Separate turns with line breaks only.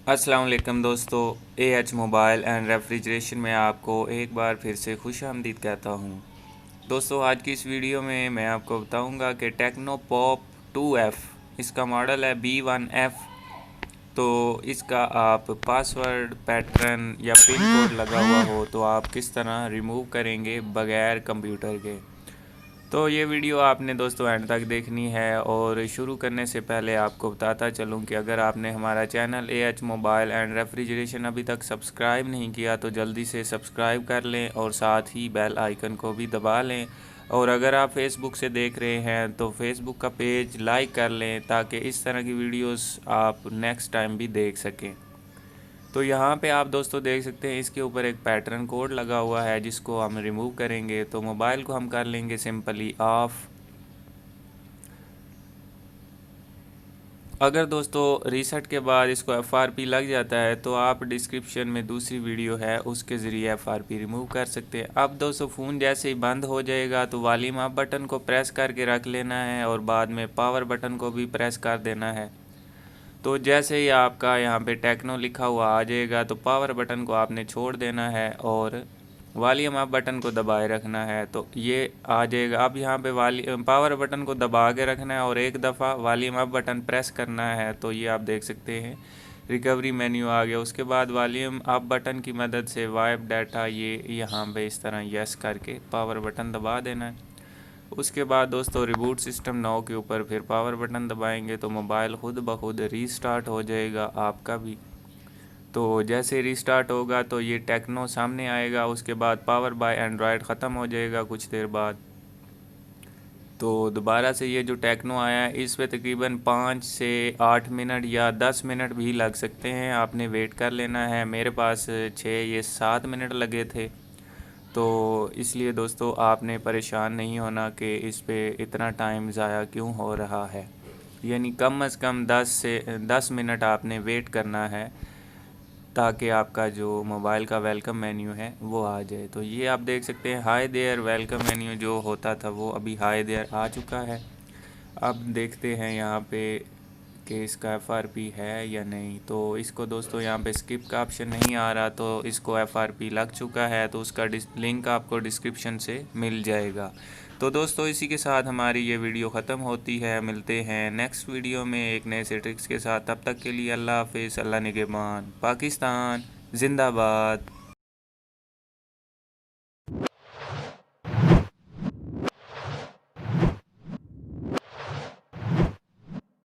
अस्सलाम वालेकुम दोस्तों। एएच मोबाइल एंड रेफ्रिजरेशन में आपको एक बार फिर से खुशामदीद कहता हूँ। दोस्तों, आज की इस वीडियो में मैं आपको बताऊँगा कि टेक्नो पॉप 2F इसका मॉडल है B1F। तो इसका आप पासवर्ड पैटर्न या पिन कोड लगा हुआ हो तो आप किस तरह रिमूव करेंगे बग़ैर कंप्यूटर के। तो ये वीडियो आपने दोस्तों एंड तक देखनी है। और शुरू करने से पहले आपको बताता चलूँ कि अगर आपने हमारा channel AH mobile and refrigeration अभी तक सब्सक्राइब नहीं किया तो जल्दी से सब्सक्राइब कर लें और साथ ही बेल आइकन को भी दबा लें। और अगर आप फेसबुक से देख रहे हैं तो फेसबुक का पेज लाइक कर लें ताकि इस तरह की वीडियोस आप नेक्स्ट टाइम भी देख सकें। तो यहाँ पे आप दोस्तों देख सकते हैं इसके ऊपर एक पैटर्न कोड लगा हुआ है जिसको हम रिमूव करेंगे। तो मोबाइल को हम कर लेंगे सिंपली ऑफ। अगर दोस्तों रीसेट के बाद इसको एफआरपी लग जाता है तो आप डिस्क्रिप्शन में दूसरी वीडियो है उसके ज़रिए एफआरपी रिमूव कर सकते हैं। अब दोस्तों फ़ोन जैसे ही बंद हो जाएगा तो वॉल्यूम अप बटन को प्रेस करके रख लेना है और बाद में पावर बटन को भी प्रेस कर देना है। तो जैसे ही आपका यहाँ पे टेक्नो लिखा हुआ आ जाएगा तो पावर बटन को आपने छोड़ देना है और वॉल्यूम अप बटन को दबाए रखना है तो ये आ जाएगा। अब यहाँ पे पावर बटन को दबा के रखना है और एक दफ़ा वॉल्यूम अप बटन प्रेस करना है तो ये आप देख सकते हैं रिकवरी मेन्यू आ गया। उसके बाद वॉल्यूम अप बटन की मदद से वाइप डाटा ये यहाँ पे इस तरह यस करके पावर बटन दबा देना है। उसके बाद दोस्तों रिबूट सिस्टम नाउ के ऊपर फिर पावर बटन दबाएंगे तो मोबाइल खुद ब खुद रीस्टार्ट हो जाएगा आपका भी। तो जैसे रीस्टार्ट होगा तो ये टेक्नो सामने आएगा। उसके बाद पावर बाय एंड्रॉयड ख़त्म हो जाएगा कुछ देर बाद। तो दोबारा से ये जो टेक्नो आया है इस पे तकरीबन 5 से 8 मिनट या 10 मिनट भी लग सकते हैं। आपने वेट कर लेना है। मेरे पास 6 या 7 मिनट लगे थे। तो इसलिए दोस्तों आपने परेशान नहीं होना कि इस पे इतना टाइम ज़ाया क्यों हो रहा है। यानी कम से कम 10 मिनट आपने वेट करना है ताकि आपका जो मोबाइल का वेलकम मेन्यू है वो आ जाए। तो ये आप देख सकते हैं हाय देयर वेलकम मेन्यू जो होता था वो अभी हाय देयर आ चुका है। अब देखते हैं यहाँ पे कि इसका एफआरपी है या नहीं। तो इसको दोस्तों यहाँ पे स्किप का ऑप्शन नहीं आ रहा तो इसको एफआरपी लग चुका है तो उसका लिंक आपको डिस्क्रिप्शन से मिल जाएगा। तो दोस्तों इसी के साथ हमारी ये वीडियो ख़त्म होती है। मिलते हैं नेक्स्ट वीडियो में एक नए से ट्रिक्स के साथ। तब तक के लिए अल्लाह हाफिज़। अल्लाह निगहबान। पाकिस्तान जिंदाबाद।